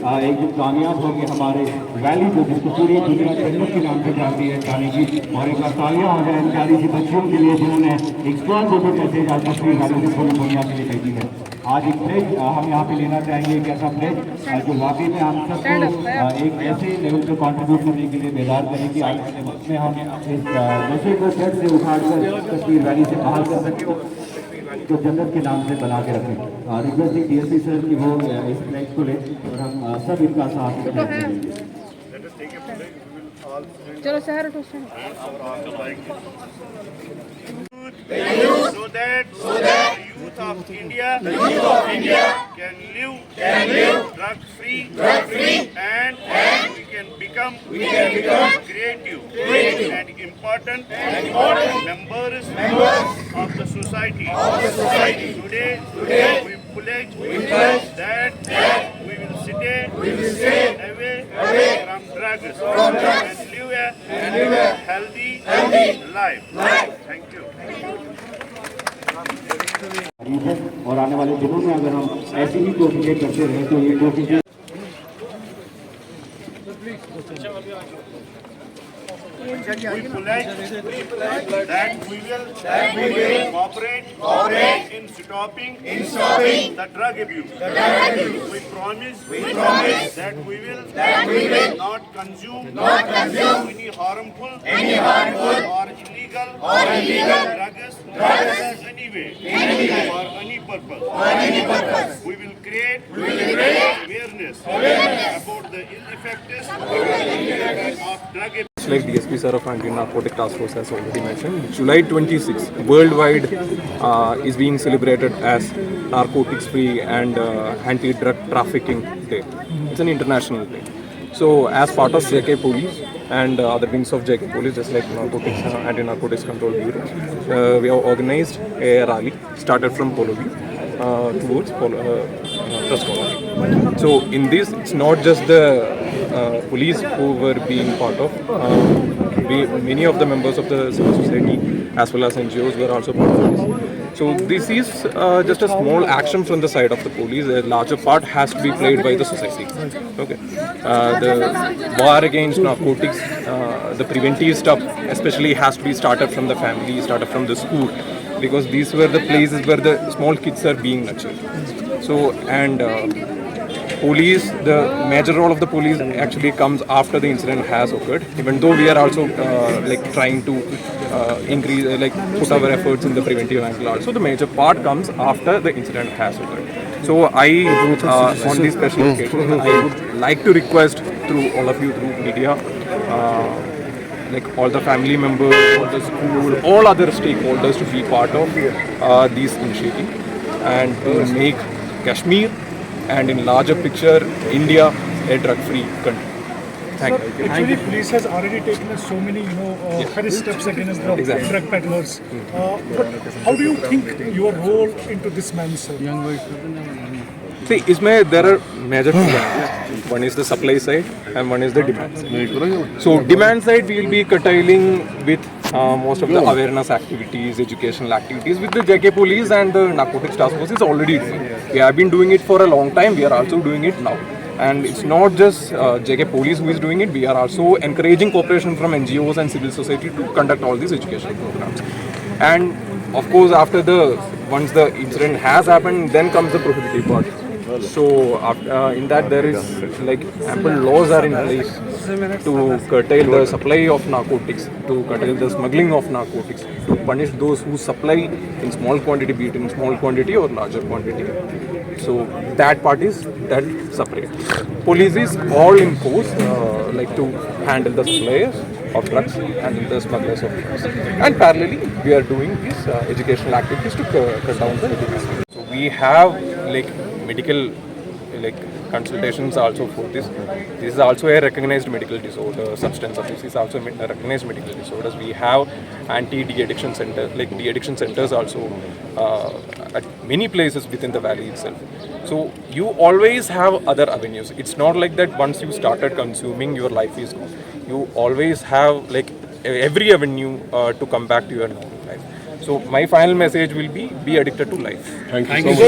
एक दिन कामयाब होंगे हमारे वैली को, जिसको पूरी दुनिया जन्नत के नाम से जानती है जाने की। और एक बार तालियां हो जाए इन प्यारी सी बच्चियों के लिए जिन्होंने एक स्ट्रॉन्ग फोटो मैसेज आज कश्मीर वैली से पूरी दुनिया के लिए भेजी है। आज एक प्लेज हम यहाँ पे लेना चाहेंगे, एक ऐसा प्लेज जो वाकई में हम सबको एक ऐसे लेवल पे कंट्रीब्यूट करने के लिए बेदार करें कि आने वाले वक्त में हम इस नशे को जड़ से उखाड़कर कश्मीर वैली से बाहर कर सकें, तो जन्नत के नाम से बना के रखें। रिक्वेस्टिंग डीएसपी सर की वो इस प्लेज को ले और हम सब इनका साथ देंगे। चलो शहर so that the youth of India can live drug free and we can become creative and important members of the society. Today we pledge that we will stay away from drugs and live a healthy life. Thank you. और आने वाले दिनों में अगर हम ऐसी ही कोशिशें करते रहे तो ये कोशिशें We pledge that we will cooperate in stopping the drug abuse. We promise that we will not consume any harmful or illegal drugs anyway for any purpose. We will create awareness about the ill effects of drug abuse. Like DSP Sir of Anti-Narcotic Task Force has already mentioned, July 26 worldwide is being celebrated as Narcotics Free and Anti-Drug Trafficking Day. It's an international day. So as part of JK Police and other wings of JK Police, just like Narcotics Anti-Narcotics Control Bureau, we have organized a rally started from Polo View towards Trust Colony. So in this, it's not just the police who were being part of. Many of the members of the civil society as well as NGOs were also part of this. So this is just a small action from the side of the police. A larger part has to be played by the society. Okay, the war against narcotics, the preventive stuff especially has to be started from the family, started from the school, because these were the places where the small kids are being nurtured. So police, the major role of the police actually comes after the incident has occurred, even though we are also like trying to increase, like put our efforts in the preventive angle also. The major part comes after the incident has occurred. So I, on this special occasion, I would like to request through all of you, through media, like all the family members, all the school, all other stakeholders to be part of this initiative and to make Kashmir and in larger picture India a drug-free country. Thank you. Actually, police has already taken so many, harass steps against the drug peddlers. But how do you think your role into this man, sir? See, there are major two lines. One is the supply side and one is the demand side. So demand side we will be curtailing with most of the awareness activities, educational activities, with the JK Police and the Narcotics Task Force is already doing. We have been doing it for a long time. We are also doing it now. And it's not just JK Police who is doing it. We are also encouraging cooperation from NGOs and civil society to conduct all these educational programs. And of course, once the incident has happened, then comes the prohibitive part. So in that there is like ample laws are in place to curtail the supply of narcotics, to curtail the smuggling of narcotics, to punish those who supply in small quantity, be it in small quantity or larger quantity. So that part is that separate. Police is all in force like to handle the suppliers of drugs and the smugglers of drugs. And parallelly we are doing these educational activities to cut down the demand. So we have like medical consultations also for this. This is also a recognized medical disorder. Substance abuse is also a recognized medical disorders. We have anti-de-addiction centers, like de-addiction centers also at many places within the valley itself. So you always have other avenues. It's not like that once you started consuming, your life is gone. You always have like every avenue to come back to your normal life. So my final message will be addicted to life. Thank you so much.